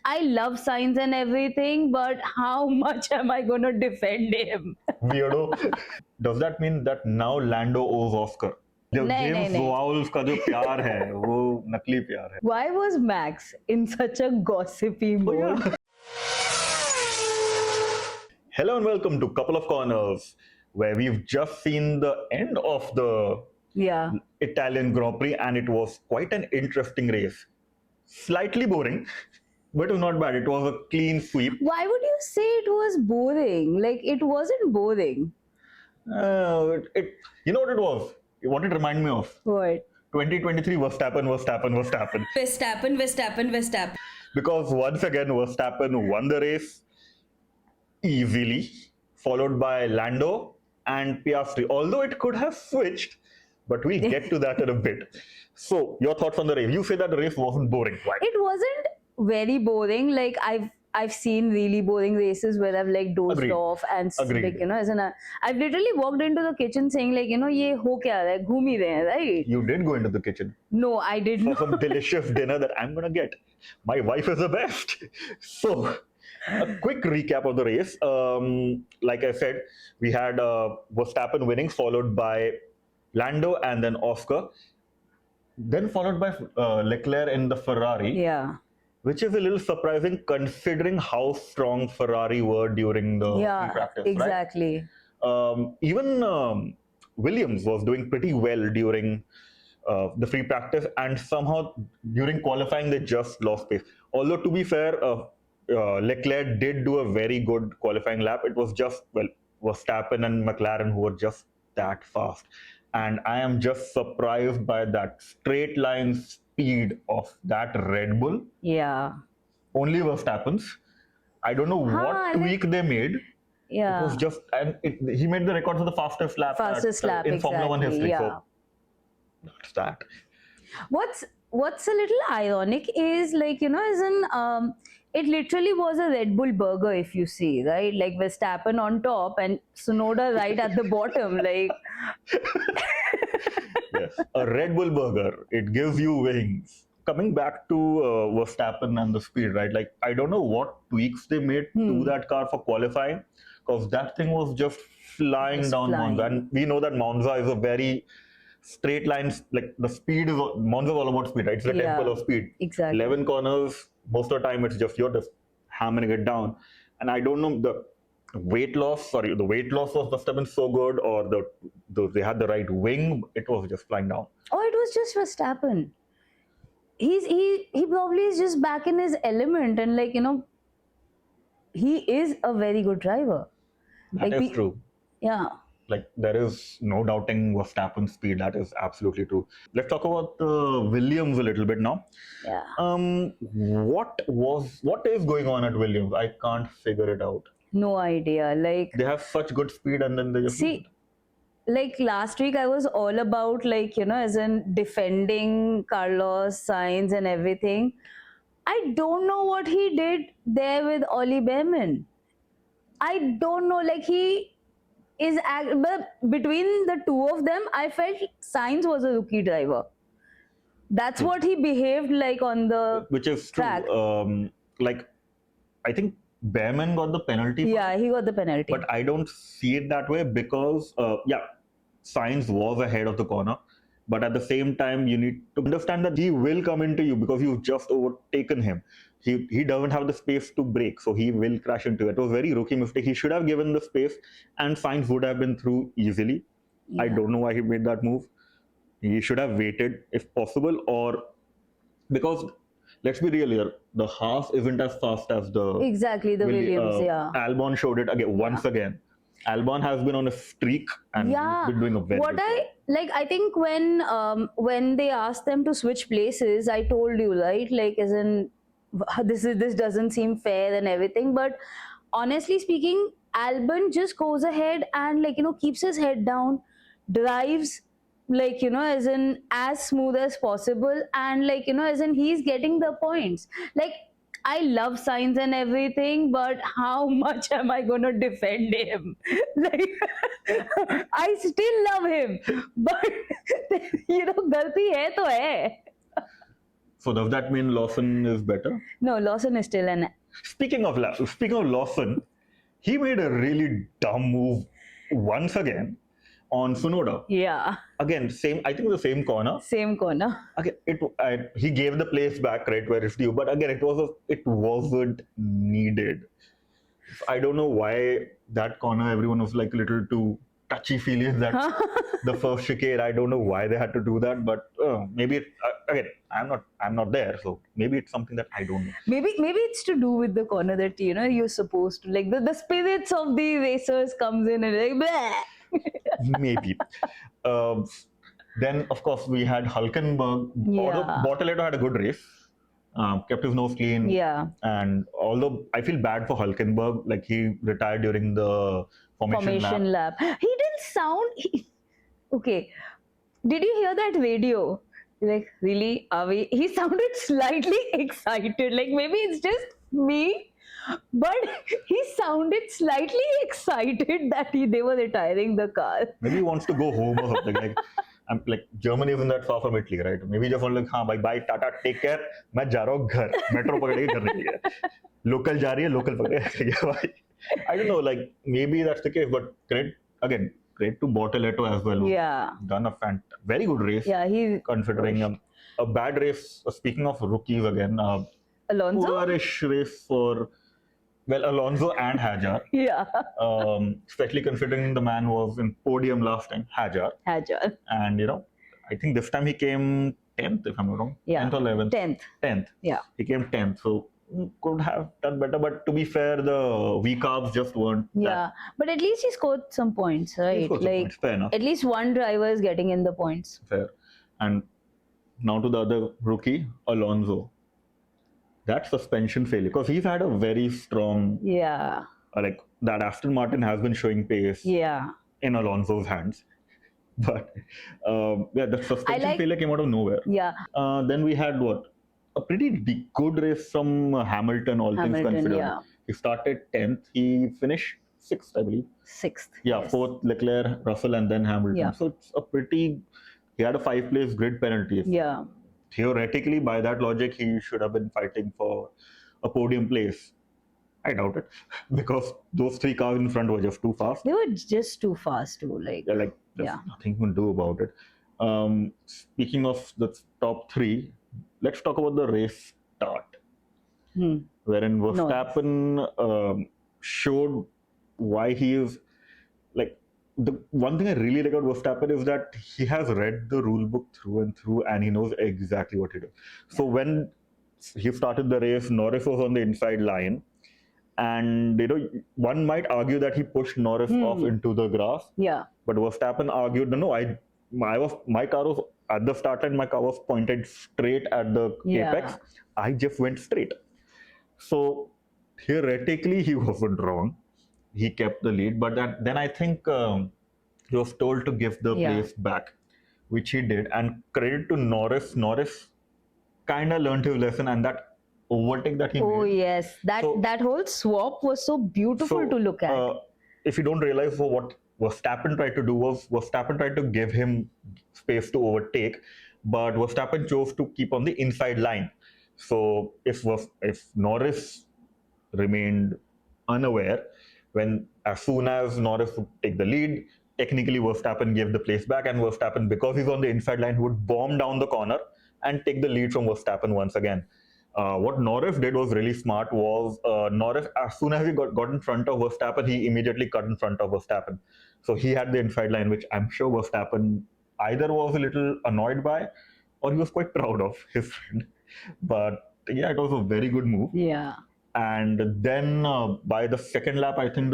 I love Sainz and everything, but how much am I going to defend him? Weirdo. Does that mean that now Lando owes Oscar? जो नहीं नहीं James नहीं. Vowels का जो प्यार है वो नकली प्यार है. Why was Max in such a gossipy mode? Hello and welcome to Couple of Corners, where we've just seen the end of the Yeah. Italian Grand Prix, and it was quite an interesting race. Slightly boring, but it was not bad. It was a clean sweep. Why would you say it was boring? Like, it wasn't boring. You know what it was? What it reminded me of? What? 2023 Verstappen. Verstappen. Because once again, Verstappen won the race easily, followed by Lando and Piastri. Although it could have switched, but we'll get to that in a bit. So, your thoughts on the race? You say that the race wasn't boring. Why? It wasn't very boring. Like, I've seen really boring races where I've like dozed Agreed. off and Agreed. like, I've literally walked into the kitchen saying like, ye ho kya raha hai, ghum hi rahe hain, right? You did go into the kitchen No, I did for not. some delicious dinner that I'm gonna get. My wife is the best. So, a quick recap of the race. Like I said, we had Verstappen winning, followed by Lando and then Oscar, then followed by Leclerc in the Ferrari. Yeah. Which is a little surprising considering how strong Ferrari were during the free practice. Exactly. Right? Even Williams was doing pretty well during the free practice, and somehow during qualifying they just lost pace. Although to be fair, Leclerc did do a very good qualifying lap. It was just, well, Verstappen and McLaren who were just that fast. And I am just surprised by that straight line speed of that Red Bull. Yeah. Only Verstappen's. I don't know what tweak they made. Yeah. It was just, and he made the record for the fastest lap in Formula One history. Yeah. So that's that. What's a little ironic is like, as in it literally was a Red Bull burger, if you see, right? Like Verstappen on top and Tsunoda right at the bottom. Like, yes, a Red Bull burger. It gives you wings. Coming back to Verstappen and the speed, right? Like, I don't know what tweaks they made to that car for qualifying, because that thing was just flying down Monza. And we know that Monza is a very straight line, like the speed is, Monza is all about speed, right? It's the temple of speed. Exactly. 11 corners, most of the time it's just you're just hammering it down. And I don't know, the weight loss was Verstappen so good, or they had the right wing, it was just flying down. Oh, it was just Verstappen. He probably is just back in his element, and like, he is a very good driver. That is true. Yeah. Like, there is no doubting Verstappen's speed. That is absolutely true. Let's talk about the Williams a little bit now. Yeah. What is going on at Williams? I can't figure it out. No idea. Like, they have such good speed, and then they just see. Like last week, I was all about like, as in defending Carlos Sainz and everything. I don't know what he did there with Oliver Bearman. I don't know. Like, he is, but between the two of them, I felt Sainz was a rookie driver. That's what he behaved like on the which is track. True. Like, I think Bearman got the penalty. Yeah, he got the penalty. But I don't see it that way because, Sainz was ahead of the corner. But at the same time, you need to understand that he will come into you because you've just overtaken him. He doesn't have the space to brake, so he will crash into you. It was a very rookie mistake. He should have given the space, and Sainz would have been through easily. Yeah. I don't know why he made that move. He should have waited if possible, or because let's be real here, the Haas isn't as fast as the Williams. Albon showed it again once again. Albon has been on a streak and he's been doing a very good job. I think when they asked them to switch places, I told you, right? Like, as in, this doesn't seem fair and everything. But honestly speaking, Albon just goes ahead and like, keeps his head down, drives like, as in as smooth as possible, and like, as in he's getting the points. Like, I love Sainz and everything, but how much am I going to defend him? Like, I still love him, but galti hai to hai. So does that mean Lawson is better? No, Lawson is still an. Speaking of Lawson, he made a really dumb move once again on Tsunoda. Yeah. Again, same. I think the same corner. Same corner. Again, he gave the place back right where it's due, but again, it wasn't needed. I don't know why that corner everyone was like a little too touchy feely. That's the first chicane. I don't know why they had to do that, but maybe again, I'm not there, so maybe it's something that I don't know. Maybe it's to do with the corner that you're supposed to, like, the spirits of the racers comes in and like bleh. Maybe. Then of course we had Hulkenberg. Although Bortoleto had a good race, kept his nose clean. Yeah. And although I feel bad for Hulkenberg, like he retired during the formation lap. He didn't sound. Okay. Did you hear that radio? Like, really? Are we? He sounded slightly excited. Like, maybe it's just me, but he sounded slightly excited that they were retiring the car. Maybe he wants to go home or something. Like Germany isn't that far from Italy, right? Maybe just like, हाँ भाई bye, Tata, take care. मैं जा रहा हूँ घर. Metro पकड़ के घर निकल. Local जा रही है, local पकड़ के भाई. I don't know, like maybe that's the case, but great to Bortoleto as well. Yeah. Done a very good race. Yeah, he considering a bad race. Speaking of rookies again, Alonso. Poorish race for Alonso and Hajar. Yeah. Especially considering the man was in podium last time, Hajar. And I think this time he came 10th, if I'm not wrong. Yeah. 10th or 11th. 10th. Yeah. He came 10th, so could have done better. But to be fair, the V-carbs just weren't. Yeah, but at least he scored some points, right? Some points. Fair enough. At least one driver is getting in the points. Fair. And now to the other rookie, Alonso. That suspension failure, because he's had a very strong. Yeah. Like that Aston Martin has been showing pace. Yeah. In Alonso's hands. But the suspension failure came out of nowhere. Yeah. Then we had a pretty good race from Hamilton, all things considered. Yeah. He started 10th. He finished 6th, I believe. 6th. Yeah, yes. 4th Leclerc, Russell, and then Hamilton. Yeah. So it's he had a 5-place grid penalty. Yeah. Theoretically, by that logic, he should have been fighting for a podium place. I doubt it, because those 3 cars in front were just too fast. They were just too fast too. There's nothing you can do about it. Speaking of the top 3, let's talk about the race start, wherein Verstappen showed why he is like. The one thing I really like about Verstappen is that he has read the rule book through and through, and he knows exactly what to do. So when he started the race, Norris was on the inside line, and one might argue that he pushed Norris off into the grass. Yeah. But Verstappen argued, no, my car was at the start line, my car was pointed straight at the apex. I just went straight. So theoretically, he wasn't wrong. He kept the lead, but then I think he was told to give the place back, which he did. And credit to Norris. Norris kind of learned his lesson, and that overtake that he made. Oh yes, that whole swap was so beautiful to look at. If you don't realize, what Verstappen tried to do was Verstappen tried to give him space to overtake, but Verstappen chose to keep on the inside line. So if Norris remained unaware, as soon as Norris would take the lead, technically Verstappen gave the place back, and Verstappen, because he's on the inside line, would bomb down the corner and take the lead from Verstappen once again. What Norris did was really smart. Norris, as soon as he got in front of Verstappen, he immediately cut in front of Verstappen. So he had the inside line, which I'm sure Verstappen either was a little annoyed by, or he was quite proud of his friend. But yeah, it was a very good move. Yeah. And then by the second lap, I think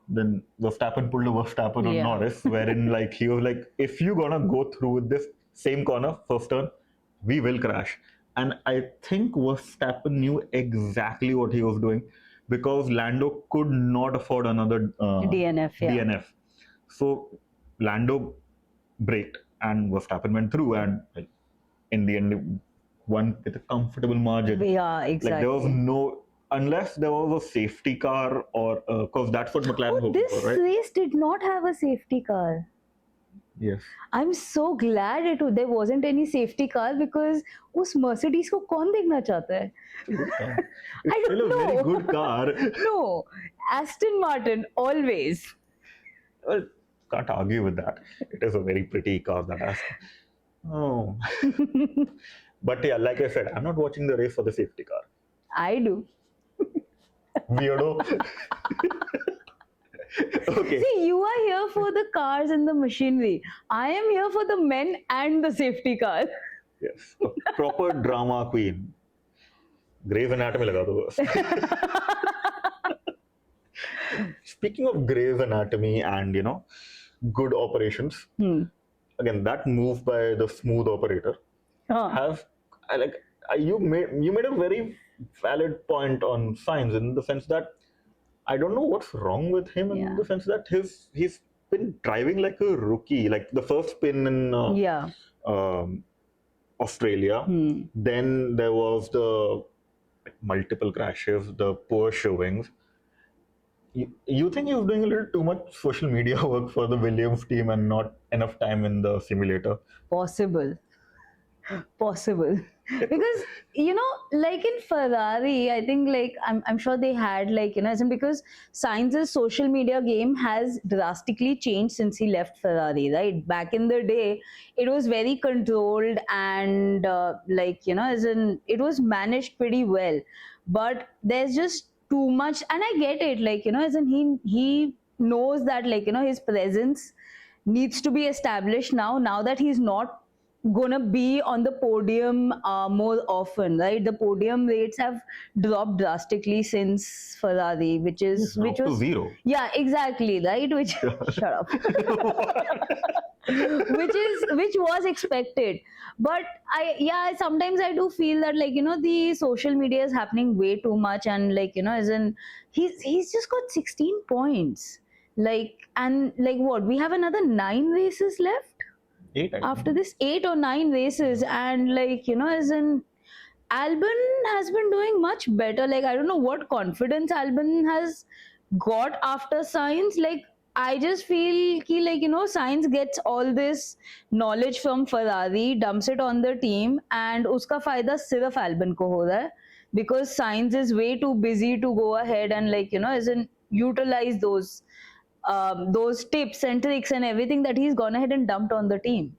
then Verstappen pulled a Verstappen on Norris, wherein he was like, if you're gonna go through with this same corner, first turn, we will crash. And I think Verstappen knew exactly what he was doing, because Lando could not afford another DNF. So Lando braked and Verstappen went through, and in the end, won with a comfortable margin. Yeah, exactly. There was unless there was a safety car, or because that's what McLaren hoped this for, right? race did not have a safety car. Yes. I'm so glad there wasn't any safety car because उस Mercedes को कौन देखना चाहता है? It's a good car. I It's still don't a very know. good car. No, Aston Martin always. Well, can't argue with that. It is a very pretty car that has. Oh. But yeah, like I said, I'm not watching the race for the safety car. I do. Weirdo. Okay. See, you are here for the cars and the machinery. I am here for the men and the safety car. Yes. A proper drama queen. Grey's Anatomy laga do bas. Speaking of Grey's Anatomy and good operations, again that move by the smooth operator have you made a very valid point on Sainz in the sense that I don't know what's wrong with him in the sense that he's been driving like a rookie. Like the first spin in Australia, then there was the multiple crashes, the poor showings. You think he was doing a little too much social media work for the Williams team and not enough time in the simulator? Possible. Because like in Ferrari, I think like I'm sure they had because Sainz's social media game has drastically changed since he left Ferrari, right? Back in the day, it was very controlled and as in it was managed pretty well, but there's just too much, and I get it, as in he knows that his presence needs to be established now that he's not gonna be on the podium more often, right? The podium rates have dropped drastically since Ferrari, which was zero. Yeah, exactly, right? Which shut up. which was expected, but sometimes I do feel that the social media is happening way too much, and as in he's just got 16 points, and what, we have another 9 races left. 8 After this 8 or 9 races, and as in Albon has been doing much better. I don't know what confidence Albon has got after Sainz. I just feel ki Sainz gets all this knowledge from Ferrari, dumps it on the team, and uska fayda sirf Albon ko ho raha hai, because Sainz is way too busy to go ahead and as in utilize those tips and tricks and everything that he's gone ahead and dumped on the team.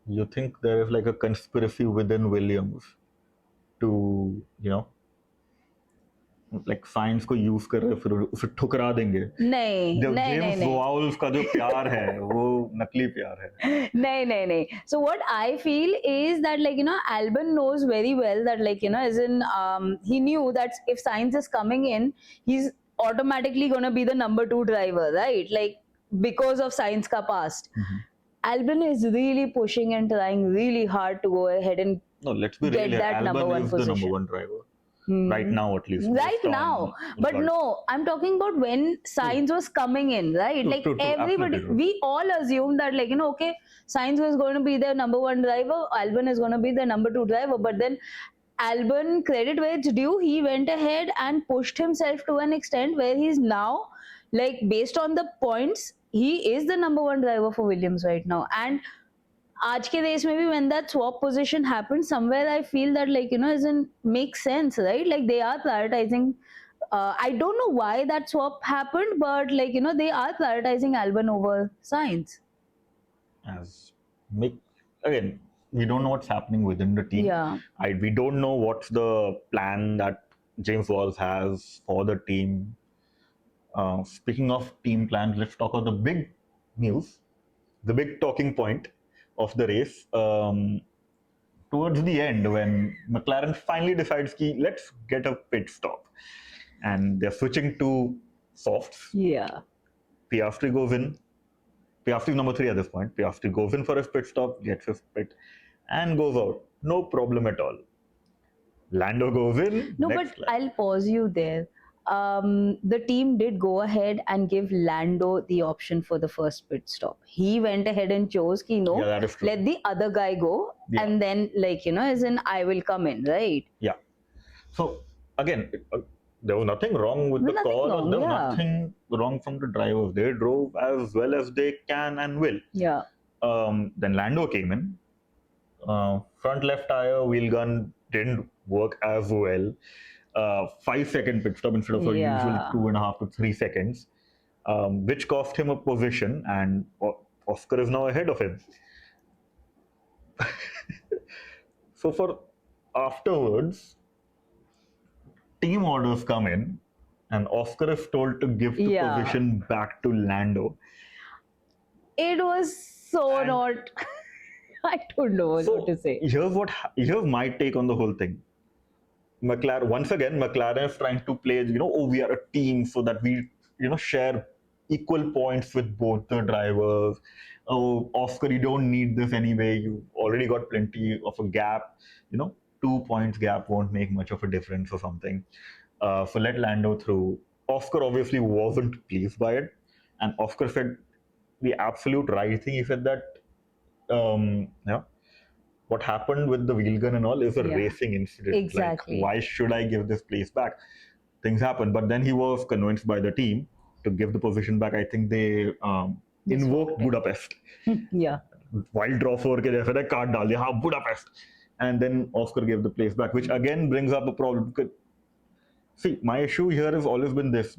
You think there is like a conspiracy within Williams to like science को use कर रहे फिर उसे ठुकरा देंगे? नहीं जो नहीं जेम्स नहीं वाउल्स का जो प्यार है वो नकली प्यार है. नहीं. So what I feel is that Albon knows very well that as in he knew that if Sainz is coming in, he's automatically going to be the number 2 driver, right? Because of Sainz ka past. Albon is really pushing and trying really hard to go ahead and let's be get real. that Albon number 1 is position. The number 1 driver. Right now, at least. Right now. But no, I'm talking about when Sainz was coming in, right? True, everybody, we all assumed that okay, Sainz was going to be their number 1 driver, Albon is going to be the number 2 driver. But then Albon, credit where it's due, he went ahead and pushed himself to an extent where he's now, based on the points, he is the number 1 driver for Williams right now. And आज के race में भी when that swap position happened, somewhere I feel that doesn't make sense, right? They are prioritizing. I don't know why that swap happened, but they are prioritizing Albon over Sainz. Again, we don't know what's happening within the team. Yeah. We don't know what's the plan that James Walls has for the team. Speaking of team plans, let's talk about the big news, the big talking point of the race towards the end, when McLaren finally decides let's get a pit stop, and they're switching to softs. Yeah. Piastri goes in. Piastri's number 3 at this point. Piastri goes in for his pit stop, gets his pit, and goes out. No problem at all. Lando goes in. No, but I'll pause you there. The team did go ahead and give Lando the option for the first pit stop. He went ahead and chose let the other guy go, and then as in I will come in, right? Yeah. So again, there was nothing wrong with the call. There was nothing wrong from the drivers. They drove as well as they can and will. Yeah. Then Lando came in. Front left tire, wheel gun didn't work as well. 5 second pit stop instead of a usual Yeah. 2.5 to 3 seconds, which cost him a position, and Oscar is now ahead of him. So for afterwards, team orders come in, and Oscar is told to give the Yeah. position back to Lando. It was so And not. I don't know what so to say. here's my take on the whole thing. McLaren, once again, McLaren is trying to play, oh, we are a team so that we, share equal points with both the drivers. Oh, Oscar, you don't need this anyway. You already got plenty of a gap. 2 points gap won't make much of a difference or something. So let Lando through. Oscar obviously wasn't pleased by it. And Oscar said the absolute right thing. He said that, what happened with the wheel gun and all is a Yeah. racing incident. Exactly. Like, why should I give this place back? Things happen. But then he was convinced by the team to give the position back. I think they invoked Budapest. Yeah. Wild draw 4 के जैसे ना card डाल दिया, हाँ, Budapest. And then Oscar gave the place back, which again brings up a problem. See, my issue here has always been this.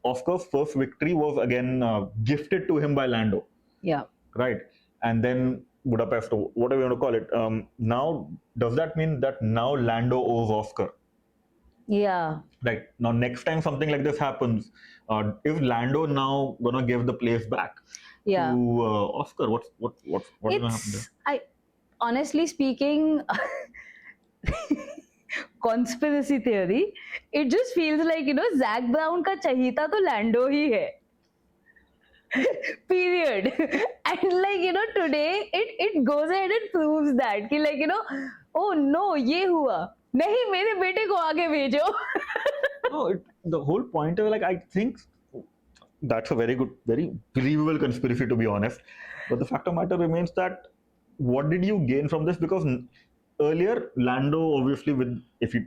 Oscar's first victory was again gifted to him by Lando. Yeah. Right. And then Budapest, or whatever you want to call it. Now, does that mean that now Lando owes Oscar? Yeah. Right. Now, next time something like this happens, if Lando now gonna give the place back Yeah. to Oscar, what's gonna happen there? Honestly speaking, conspiracy theory, it just feels like, Zach Brown का चहीता तो Lando ही है. Period. And like, today it goes ahead and proves that कि like, oh no, ये हुआ. नहीं, मेरे बेटे को आगे भेजो. No, the whole point is like, I think that's a very good, very believable conspiracy, to be honest. But the fact of the matter remains that what did you gain from this? Because earlier, Lando, obviously,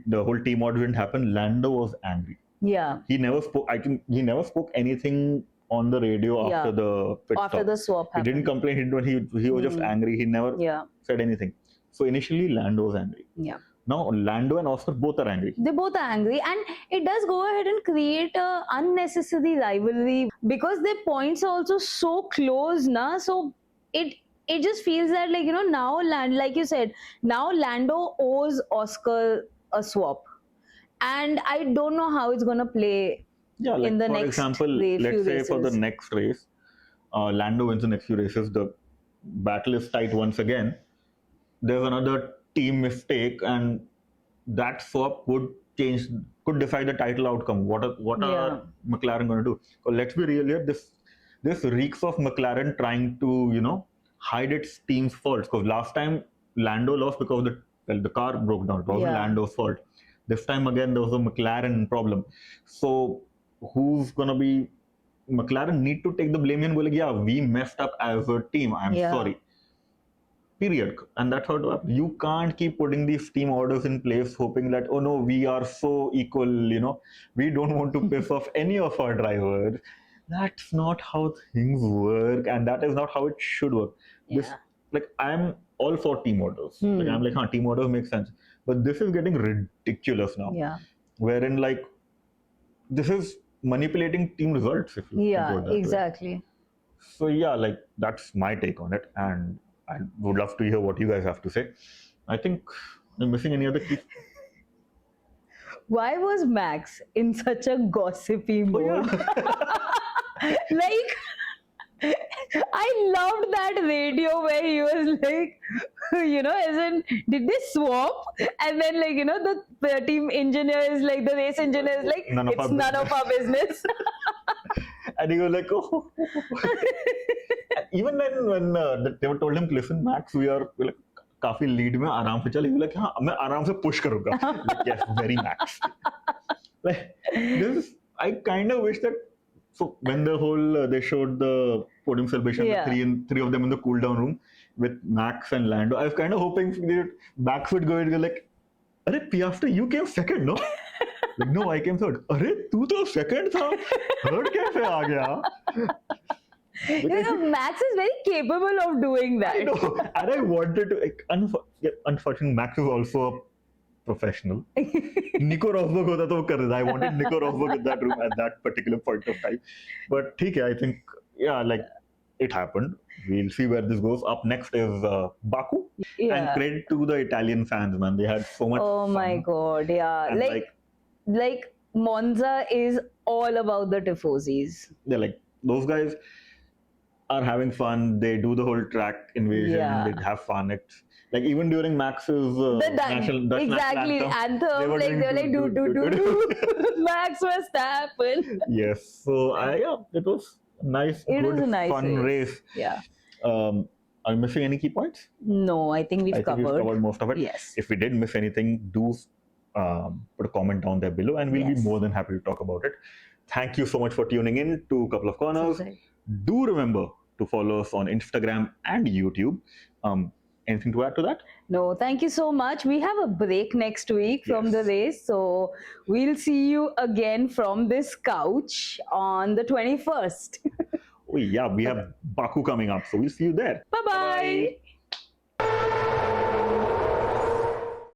the whole team order didn't happen, Lando was angry. Yeah. He never spoke. He never spoke anything on the radio after the pit after stop. the swap happened. He didn't complain. He was just angry. He never said anything. So initially, Lando was angry. Yeah. Now Lando and Oscar both are angry. They both are angry, and it does go ahead and create a unnecessary rivalry because their points are also so close, na. So it just feels that like now like you said, now Lando owes Oscar a swap, and I don't know how it's gonna play. Yeah, like in the for next example, let's say for the next race, Lando wins the next few races. The battle is tight once again. There's another team mistake, and that swap could decide the title outcome. What are McLaren going to do? So let's be real here. This reeks of McLaren trying to hide its team's faults. Because last time Lando lost because the car broke down. It wasn't Lando's fault. This time again there was a McLaren problem. So who's gonna be? McLaren need to take the blame and go like, yeah, we messed up as a team. I'm sorry. Period. And that's how it works. You can't keep putting these team orders in place hoping that, oh no, we are so equal, we don't want to piss off any of our drivers. That's not how things work, and that is not how it should work. I'm all for team orders. Like, I'm like, team orders make sense. But this is getting ridiculous now. Yeah. Wherein like this is manipulating team results. If you exactly. Way. So yeah, like that's my take on it, and I would love to hear what you guys have to say. I think I'm missing any other key. Why was Max in such a gossipy mode? Like, I loved that radio where he was like, as in, did they swap? And then like, the team engineer is like, the race engineer is like, it's none of our business. And he was like, oh. Even then when they were told him, listen, Max, we are like, काफी lead में आराम से चल. He was like, हाँ, मैं आराम से push करूँगा. Like, yes, very Max. Like, I kind of wish that. So when the whole they showed the podium celebration, the three of them in the cool down room with Max and Lando, I was kind of hoping that Max would go and go like, "Arey Piastri, you came second, no?" Like, no, I came third. अरे तू तो second था, third कैसे आ गया? Max is very capable of doing that. I know, and I wanted to. Like, unfortunately, Max is also a professional. Nico Rosberg hota to wo kar deta. I wanted Nico Rosberg in that room at that particular point of time. But theek hai, I think, yeah, like it happened. We'll see where this goes. Up next is Baku. Yeah. And credit to the Italian fans, man. They had so much Oh fun. my god, yeah. And Like Monza is all about the tifosis. they're like, those guys are having fun. They do the whole track invasion. Yeah. They have fun. It's like even during Max's Dutch Exactly, national anthem. they were Like they're like do do do do. Max Verstappen. Yes. So yeah, it was nice, It good, was a nice fun race. Yeah. Are you missing any key points? No, I think we've I think covered. we've covered most of it. Yes. If we did miss anything, do put a comment down there below, and we'll be Yes. more than happy to talk about it. Thank you so much for tuning in to Couple of Corners. Do remember to follow us on Instagram and YouTube. Anything to add to that? No, thank you so much. We have a break next week from the Yes. race. So we'll see you again from this couch on the 21st. Oh, yeah, we have Baku coming up, so we'll see you there. Bye-bye.